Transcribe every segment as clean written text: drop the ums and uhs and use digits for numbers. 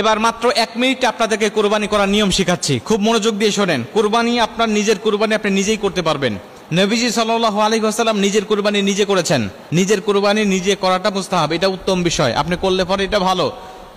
এবার মাত্র 1 মিনিট আপনাদেরকে কুরবানি করার নিয়ম শেখাচ্ছি, খুব মনোযোগ দিয়ে শোনেন। কুরবানি আপনার নিজের কুরবানি আপনি নিজেই করতে পারবেন। নবীজি সাল্লাল্লাহু আলাইহি ওয়াসাল্লাম নিজের কুরবানি নিজে করেছেন। নিজের কুরবানি নিজে করাটা মুস্তাহাব, এটা উত্তম বিষয়। আপনি করলে পরে এটা ভালো,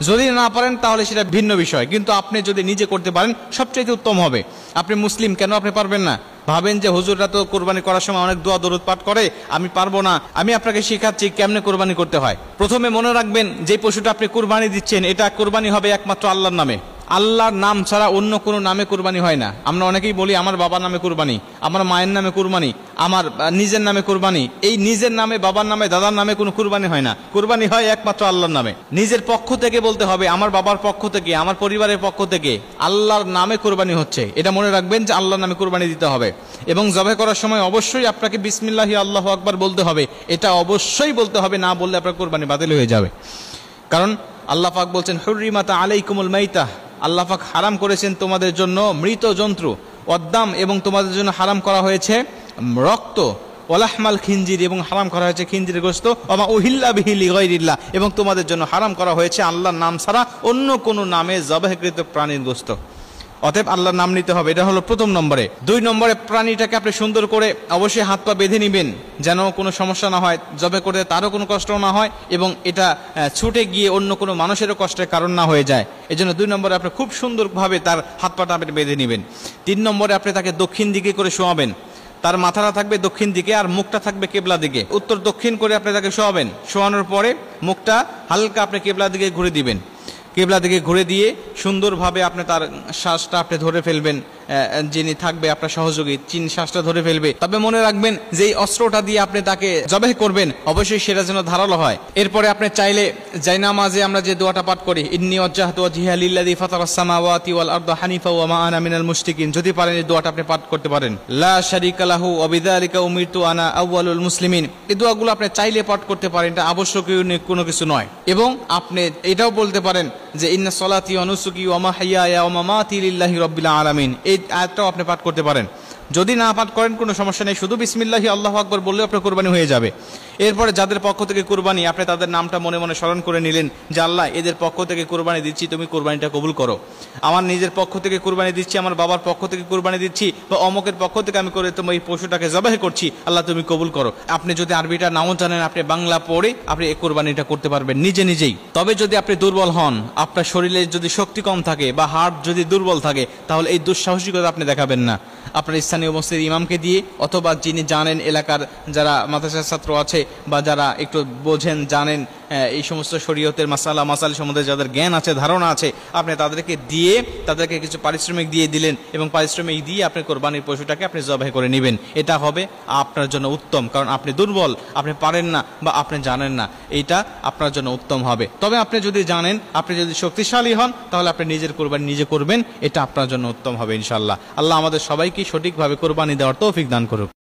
যদি না পারেন তাহলে সেটা ভিন্ন বিষয়, কিন্তু আপনি যদি নিজে করতে পারেন সবচেয়ে উত্তম হবে। আপনি মুসলিম, কেন আপনি পারবেন না? ভাবেন যে হুজুররা তো কুরবানি করার সময় অনেক দোয়া দরুদ পাঠ করে, আমি পারবো না। আমি আপনাকে শেখাচ্ছি কেমনে কুরবানি করতে হয়। প্রথমে মনে রাখবেন যে পশুটা আপনি কুরবানি দিচ্ছেন এটা কুরবানি হবে একমাত্র আল্লাহর নামে। আল্লাহর নাম ছাড়া অন্য কোনো নামে কুরবানি হয় না। আমরা অনেকেই বলি আমার বাবার নামে কুরবানি, আমার মায়ের নামে কুরবানি, আমার নিজের নামে কুরবানি। এই নিজের নামে, বাবার নামে, দাদার নামে কোনো কুরবানি হয় না। কুরবানি হয় একমাত্র আল্লাহর নামে। নিজের পক্ষ থেকে বলতে হবে, আমার বাবার পক্ষ থেকে, আমার পরিবারের পক্ষ থেকে আল্লাহর নামে কুরবানি হচ্ছে, এটা মনে রাখবেন যে আল্লাহর নামে কুরবানি দিতে হবে। এবং জবাই করার সময় অবশ্যই আপনাকে বিসমিল্লাহি আল্লাহু আকবার বলতে হবে, এটা অবশ্যই বলতে হবে, না বললে আপনার কুরবানি বাতিল হয়ে যাবে। কারণ আল্লাহ পাক বলছেন হুররিমাত আলাইকুমুল মাইতাহ, আল্লাহ পাক হারাম করেছেন তোমাদের জন্য মৃত জন্তু, ওয়াদ্দাম, এবং তোমাদের জন্য হারাম করা হয়েছে রক্ত, ওয়ালাহমাল খিনজির, এবং হারাম করা হয়েছে খিনজিরের গোশত, ওমা উহিল্লা বিহি লিগাইরিল্লাহ, এবং তোমাদের জন্য হারাম করা হয়েছে আল্লাহর নাম ছাড়া অন্য কোনো নামে জবাহকৃত প্রাণীর গোশত। অতএব আল্লাহর নাম নিতে হবে, এটা হলো প্রথম নম্বরে। 2 নম্বরে প্রাণীটাকে আপনি সুন্দর করে অবশ্যই হাত পা বেঁধে নেবেন, যেন কোনো সমস্যা না হয়, জবে করতে তারও কোনো কষ্ট না হয়, এবং এটা ছুটে গিয়ে অন্য কোনো মানুষেরও কষ্টের কারণ না হয়ে যায়। এই জন্য 2 নম্বরে আপনি খুব সুন্দরভাবে তার হাত পাটা আপনি বেঁধে নেবেন। 3 নম্বরে আপনি তাকে দক্ষিণ দিকে করে শোয়াবেন। তার মাথাটা থাকবে দক্ষিণ দিকে আর মুখটা থাকবে কেবলা দিকে। উত্তর দক্ষিণ করে আপনি তাকে শোয়াবেন। শোয়ানোর পরে মুখটা হালকা আপনি কেবলা দিকে ঘুরে দিবেন। কেবলা দিকে ঘুরে দিয়ে সুন্দরভাবে আপনি তার শ্বাসটা আপনি ধরে ফেলবেন। যিনি থাকবে আপনার সহযোগী, শ্বাসটা ধরে ফেলবে। তবে মনে রাখবেন যে এই অস্ত্রটা দিয়ে আপনি তাকে জবাই করবেন অবশ্যই সেটা যেন ধারালো হয়। এরপরে আপনি চাইলে জায়নামাজে আমরা যে দোয়াটা পাঠ করি, ইন্নী ওয়াজ্জাহতু ওয়াজহিয়া লিল্লাযী ফাতারাস সামাওয়াতি ওয়াল আরদা হানিফা ওয়া মা আনা মিনাল মুশরিকিন, যদি পারেন এই দোয়াটা আপনি পাঠ করতে পারেন। লা শারীকা লাহু ওয়া বিযালিকা উমিরতু আনা আউয়ালুল মুসলিমিন, এই দোয়াগুলো আপনি চাইলে পাঠ করতে পারেন, এটা আবশ্যকীয় কোনো কিছু নয়। এবং আপনি এটাও বলতে পারেন যে ইন্না সলাতি ওয়া নুসুকি ওয়া মাহইয়ায়া ওয়া মামাতি লিল্লাহি রাব্বিল আলামিন, এই আয়াতটাও আপনি পাঠ করতে পারেন। যদি না পাঠ করেন কোনো সমস্যা নেই, শুধু বিসমিল্লাহি আল্লাহু আকবার বললেও আপনার কুরবানি হয়ে যাবে। এরপরে যাদের পক্ষ থেকে কুরবানি, আপনি তাদের নামটা মনে মনে স্মরণ করে নিলেন যে আল্লাহ এদের পক্ষ থেকে কুরবানি দিচ্ছি, তুমি কুরবানিটা কবুল করো। আমার নিজের পক্ষ থেকে কুরবানি দিচ্ছি, আমার বাবার পক্ষ থেকে কুরবানি দিচ্ছি, বা অমকের পক্ষ থেকে আমি করে তুমি এই পশুটাকে জবাই করছি, আল্লাহ তুমি কবুল করো। আপনি যদি আরবিটা নাও জানেন, আপনি বাংলা পড়ে আপনি এই কুরবানিটা করতে পারবেন নিজে নিজেই। তবে যদি আপনি দুর্বল হন, আপনার শরীরে যদি শক্তি কম থাকে বা হার্ট যদি দুর্বল থাকে, তাহলে এই দুঃসাহসিকতা আপনি দেখাবেন না। আপনার স্থানীয় মসজিদের ইমামকে দিয়ে, অথবা যিনি জানেন এলাকার যারা মাদ্রাসার ছাত্র আছে বা যারা একটু বোঝেন জানেন এই সমস্ত শরীয়তের মাসাল সম্বন্ধে যাদের জ্ঞান আছে, ধারণা আছে, আপনি তাদেরকে দিয়ে তাদেরকে কিছু পারিশ্রমিক দিয়ে দিলেন, এবং পারিশ্রমিক দিয়ে আপনি কোরবানির পশুটাকে আপনি জবাই করে নেবেন। এটা হবে আপনার জন্য উত্তম, কারণ আপনি দুর্বল, আপনি পারেন না বা আপনি জানেন না, এইটা আপনার জন্য উত্তম হবে। তবে আপনি যদি জানেন, আপনি যদি শক্তিশালী হন, তাহলে আপনি নিজের কোরবানি নিজে করবেন, এটা আপনার জন্য উত্তম হবে ইনশাআল্লাহ। আল্লাহ আমাদের সবাইকে সঠিকভাবে কোরবানি দেওয়ার তৌফিক দান করুক।